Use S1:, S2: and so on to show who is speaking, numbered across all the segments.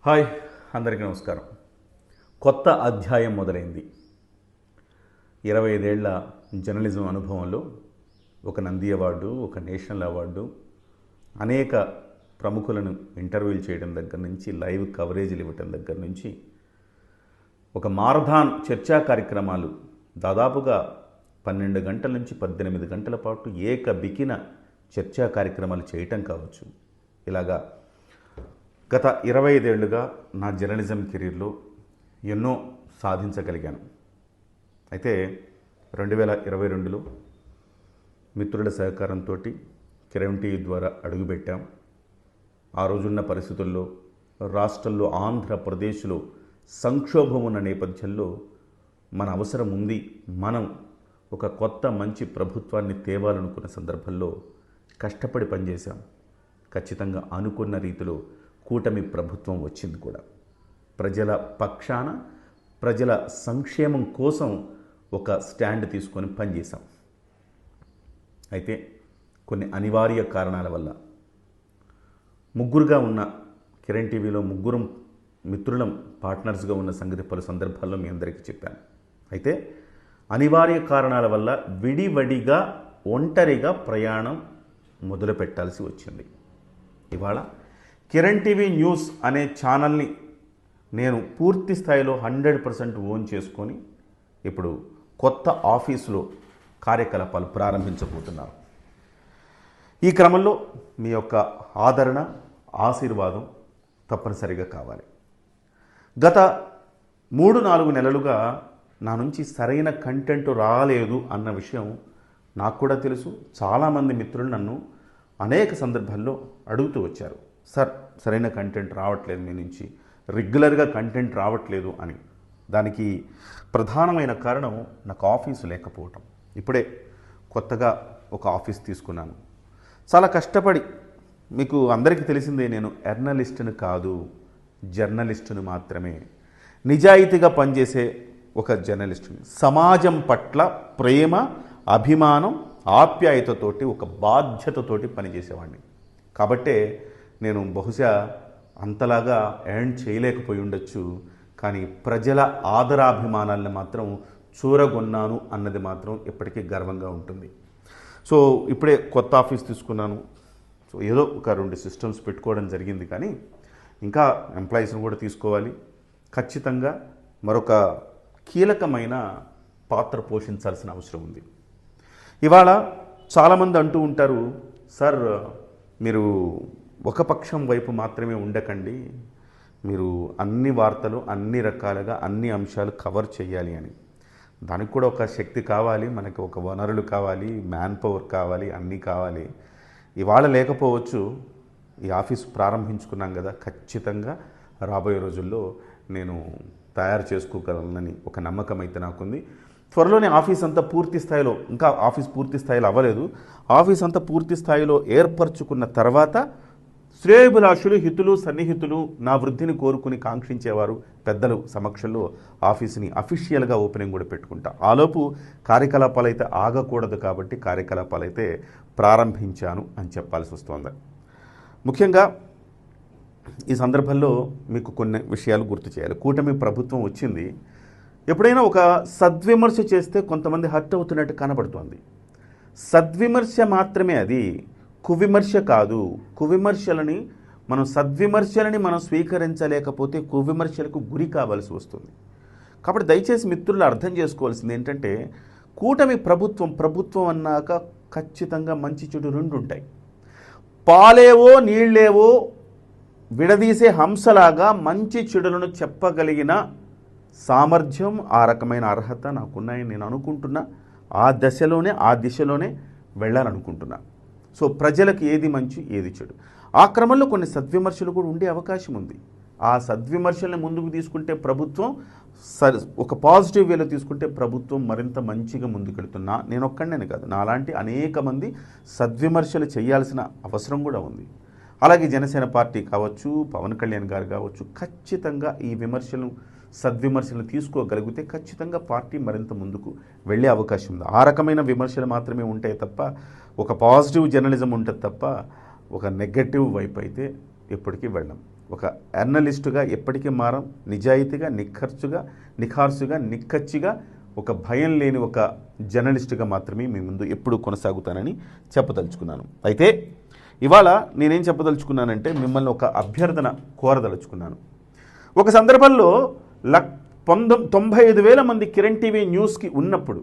S1: Hi, అందరికీ నమస్కారం. కొత్త అధ్యాయం మొదలైంది. 25 ఏళ్ల జర్నలిజం అనుభవంలో ఒక నంది అవార్డు, ఒక నేషనల్ అవార్డు, అనేక ప్రముఖులను ఇంటర్వ్యూలు చేయడం దగ్గర నుంచి, లైవ్ కవరేజీలు ఇవ్వటం దగ్గర నుంచి, ఒక మారథాన్ చర్చా కార్యక్రమాలు దాదాపుగా 12 గంటల నుంచి 18 గంటల పాటు ఏకబికిన చర్చా కార్యక్రమాలు చేయటం కావచ్చు. ఇలాగా గత 25 ఏళ్లుగా నా జర్నలిజం కెరీర్లో ఎన్నో సాధించగలిగాను. అయితే 2022లో మిత్రుల సహకారంతో కిరణ్ టీవీ ద్వారా అడుగుపెట్టాం. ఆ రోజున్న పరిస్థితుల్లో రాష్ట్రంలో, ఆంధ్రప్రదేశ్లో సంక్షోభం ఉన్న నేపథ్యంలో మన అవసరం ఉంది, మనం ఒక కొత్త మంచి ప్రభుత్వాన్ని తేవాలనుకున్న సందర్భంలో కష్టపడి పనిచేశాం. ఖచ్చితంగా అనుకున్న రీతిలో కూటమి ప్రభుత్వం వచ్చింది కూడా. ప్రజల పక్షాన, ప్రజల సంక్షేమం కోసం ఒక స్టాండ్ తీసుకొని పనిచేశాం. అయితే కొన్ని అనివార్య కారణాల వల్ల ముగ్గురుగా ఉన్న కిరణ్ టీవీలో ముగ్గురం మిత్రులం పార్ట్నర్స్గా ఉన్న సంగతి పలు సందర్భాల్లో మీ అందరికీ చెప్పాను. అయితే అనివార్య కారణాల వల్ల విడివడిగా, ఒంటరిగా ప్రయాణం మొదలు పెట్టాల్సి వచ్చింది. ఇవాళ కిరణ్ టీవీ న్యూస్ అనే ఛానల్ని నేను పూర్తి స్థాయిలో 100% ఓన్ చేసుకొని ఇప్పుడు కొత్త ఆఫీసులో కార్యకలాపాలు ప్రారంభించబోతున్నాను. ఈ క్రమంలో మీ యొక్క ఆదరణ, ఆశీర్వాదం తప్పనిసరిగా కావాలి. గత 3-4 నెలలుగా నా నుంచి సరైన కంటెంట్ రాలేదు అన్న విషయం నాకు కూడా తెలుసు. చాలామంది మిత్రులు నన్ను అనేక సందర్భాల్లో అడుగుతూ వచ్చారు, సార్ సరైన కంటెంట్ రావట్లేదు, మీ నుంచి రెగ్యులర్గా కంటెంట్ రావట్లేదు అని. దానికి ప్రధానమైన కారణం నాకు ఆఫీసు లేకపోవటం. ఇప్పుడే కొత్తగా ఒక ఆఫీస్ తీసుకున్నాను. చాలా కష్టపడి, మీకు అందరికీ తెలిసిందే, నేను ఎర్నలిస్టును కాదు, జర్నలిస్టును మాత్రమే. నిజాయితీగా పనిచేసే ఒక జర్నలిస్టుని, సమాజం పట్ల ప్రేమ, అభిమానం, ఆప్యాయతతోటి, ఒక బాధ్యతతోటి పనిచేసేవాడిని. కాబట్టే నేను బహుశా అంతలాగా ఎర్న్ చేయలేకపోయి ఉండొచ్చు, కానీ ప్రజల ఆదరాభిమానాలను మాత్రం చూరగొన్నాను అన్నది మాత్రం ఎప్పటికీ గర్వంగా ఉంటుంది. సో ఇప్పుడే కొత్త ఆఫీస్ తీసుకున్నాను. సో ఏదో ఒక 2 సిస్టమ్స్ పెట్టుకోవడం జరిగింది, కానీ ఇంకా ఎంప్లాయీస్ని కూడా తీసుకోవాలి. ఖచ్చితంగా మరొక కీలకమైన పాత్ర పోషించాల్సిన అవసరం ఉంది. ఇవాళ చాలామంది అంటూ ఉంటారు, సార్ మీరు ఒక పక్షం వైపు మాత్రమే ఉండకండి, మీరు అన్ని వార్తలు, అన్ని రకాలుగా, అన్ని అంశాలు కవర్ చేయాలి అని. దానికి కూడా ఒక శక్తి కావాలి, మనకి ఒక వనరులు కావాలి, మ్యాన్ పవర్ కావాలి, అన్నీ కావాలి. ఇవాళ లేకపోవచ్చు. ఈ ఆఫీస్ ప్రారంభించుకున్నాం కదా, ఖచ్చితంగా రాబోయే రోజుల్లో నేను తయారు చేసుకోగలనని ఒక నమ్మకం అయితే నాకుంది. త్వరలోనే ఆఫీస్ అంతా పూర్తి స్థాయిలో, ఇంకా ఆఫీస్ పూర్తి స్థాయిలో అవ్వలేదు, ఆఫీస్ అంతా పూర్తి స్థాయిలో ఏర్పరచుకున్న తర్వాత శ్రేయోభిలాషులు, హితులు, సన్నిహితులు, నా వృద్ధిని కోరుకుని కాంక్షించేవారు పెద్దలు సమక్షంలో ఆఫీస్ని అఫీషియల్గా ఓపెనింగ్ కూడా పెట్టుకుంటా. ఆలోపు కార్యకలాపాలు అయితే ఆగకూడదు, కాబట్టి కార్యకలాపాలు అయితే ప్రారంభించాను అని చెప్పాల్సి వస్తుంది. ముఖ్యంగా ఈ సందర్భంలో మీకు కొన్ని విషయాలు గుర్తు చేయాలి. కూటమి ప్రభుత్వం వచ్చింది. ఎప్పుడైనా ఒక సద్విమర్శ చేస్తే కొంతమంది హర్ట్ అవుతున్నట్టు కనబడుతోంది. సద్విమర్శ మాత్రమే అది, కువిమర్శ కాదు. కువిమర్శలని మనం, సద్విమర్శలని మనం స్వీకరించలేకపోతే కువిమర్శలకు గురి కావాల్సి వస్తుంది. కాబట్టి దయచేసి మిత్రులు అర్థం చేసుకోవాల్సింది ఏంటంటే, కూటమి ప్రభుత్వం అన్నాక ఖచ్చితంగా మంచి చెడు 2 ఉంటాయి. పాలేవో నీళ్ళేవో విడదీసే హంసలాగా మంచి చెడులను చెప్పగలిగిన సామర్థ్యం, ఆ రకమైన అర్హత నాకున్నాయని నేను అనుకుంటున్నా. ఆ దిశలోనే వెళ్ళాలనుకుంటున్నా. సో ప్రజలకు ఏది మంచి, ఏది చెడు, ఆ క్రమంలో కొన్ని సద్విమర్శలు కూడా ఉండే అవకాశం ఉంది. ఆ సద్విమర్శల్ని ముందుకు తీసుకుంటే ప్రభుత్వం, ఒక పాజిటివ్ వేలో తీసుకుంటే ప్రభుత్వం మరింత మంచిగా ముందుకెళ్తున్నా. నేను ఒక్కడనే కాదు, నాలాంటి అనేక మంది సద్విమర్శలు చేయాల్సిన అవసరం కూడా ఉంది. అలాగే జనసేన పార్టీ కావచ్చు, పవన్ కళ్యాణ్ గారు కావచ్చు, ఖచ్చితంగా ఈ విమర్శలను సద్విమర్శలు తీసుకోగలిగితే ఖచ్చితంగా పార్టీ మరింత ముందుకు వెళ్ళే అవకాశం ఉంది. ఆ రకమైన విమర్శలు మాత్రమే ఉంటాయి తప్ప, ఒక పాజిటివ్ జర్నలిజం ఉంటుంది తప్ప ఒక నెగటివ్ వైపు అయితే ఎప్పటికీ వెళ్ళం. ఒక జర్నలిస్టుగా ఎప్పటికీ మారం. నిజాయితీగా, నిఖార్సుగా, నిక్కచ్చిగా, ఒక భయం లేని ఒక జర్నలిస్టుగా మాత్రమే మీ ముందు ఎప్పుడూ కొనసాగుతానని చెప్పదలుచుకున్నాను. అయితే ఇవాళ నేనేం చెప్పదలుచుకున్నానంటే, మిమ్మల్ని ఒక అభ్యర్థన కోరదలుచుకున్నాను. ఒక సందర్భంలో 95,000 మంది కిరణ్ టీవీ న్యూస్కి ఉన్నప్పుడు,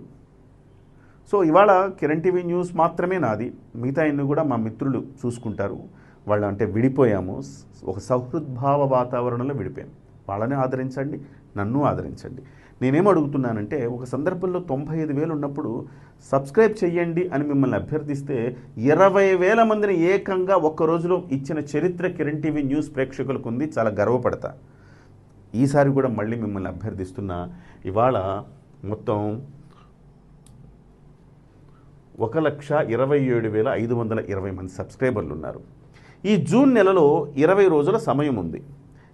S1: సో ఇవాళ కిరణ్ టీవీ న్యూస్ మాత్రమే నాది, మిగతా ఇన్ని కూడా మా మిత్రులు చూసుకుంటారు. వాళ్ళు అంటే విడిపోయాము, ఒక సౌహృద్భావ వాతావరణంలో విడిపోయాము. వాళ్ళని ఆదరించండి, నన్ను ఆదరించండి. నేనేం అడుగుతున్నానంటే, ఒక సందర్భంలో 95,000 ఉన్నప్పుడు సబ్స్క్రైబ్ చేయండి అని మిమ్మల్ని అభ్యర్థిస్తే 20,000 మందిని ఏకంగా ఒక్క రోజులో ఇచ్చిన చరిత్ర కిరణ్ టీవీ న్యూస్ ప్రేక్షకులకు ఉంది. చాలా గర్వపడతా. ఈసారి కూడా మళ్ళీ మిమ్మల్ని అభ్యర్థిస్తున్నా. ఇవాళ మొత్తం 1,27,520 మంది సబ్స్క్రైబర్లు ఉన్నారు. ఈ జూన్ నెలలో 20 రోజుల సమయం ఉంది.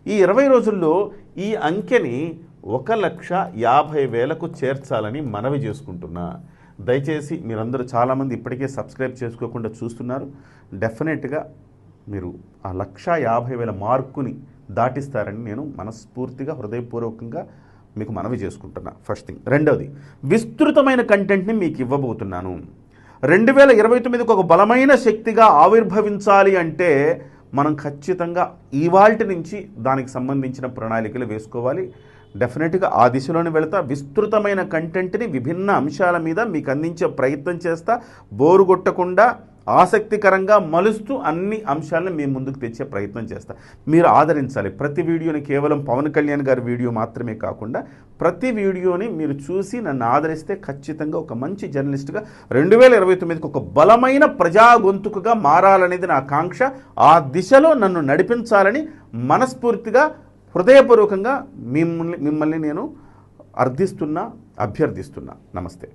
S1: ఈ 20 రోజుల్లో ఈ అంకెని 1,50,000కు చేర్చాలని మనవి చేసుకుంటున్నా. దయచేసి మీరందరూ చాలామంది ఇప్పటికే సబ్స్క్రైబ్ చేసుకోకుండా చూస్తున్నారు. డెఫినెట్గా మీరు ఆ 1,50,000 మార్కుని దాటిస్తారని నేను మనస్ఫూర్తిగా, హృదయపూర్వకంగా మీకు మనవి చేసుకుంటున్నా. First thing. రెండవది, విస్తృతమైన కంటెంట్ని మీకు ఇవ్వబోతున్నాను. 2029కు ఒక బలమైన శక్తిగా ఆవిర్భవించాలి అంటే మనం ఖచ్చితంగా ఇవాల్టి నుంచి దానికి సంబంధించిన ప్రణాళికలు వేసుకోవాలి. డెఫినెట్గా ఆ దిశలోనే వెళతా. విస్తృతమైన కంటెంట్ని విభిన్న అంశాల మీద మీకు అందించే ప్రయత్నం చేస్తా. బోరు కొట్టకుండా ఆసక్తికరంగా మలుస్తూ అన్ని అంశాలను మీ ముందుకు తెచ్చే ప్రయత్నం చేస్తా. మీరు ఆదరించాలి. ప్రతి వీడియోని కేవలం పవన్ కళ్యాణ్ గారి వీడియో మాత్రమే కాకుండా ప్రతి వీడియోని మీరు చూసి నన్ను ఆదరిస్తే ఖచ్చితంగా ఒక మంచి జర్నలిస్ట్గా 2029కి ఒక బలమైన ప్రజా గొంతుకుగా మారాలనేది నా కాంక్ష. ఆ దిశలో నన్ను నడిపించాలని మనస్ఫూర్తిగా, హృదయపూర్వకంగా మిమ్మల్ని నేను అర్థిస్తున్నా, అభ్యర్థిస్తున్నా. నమస్తే.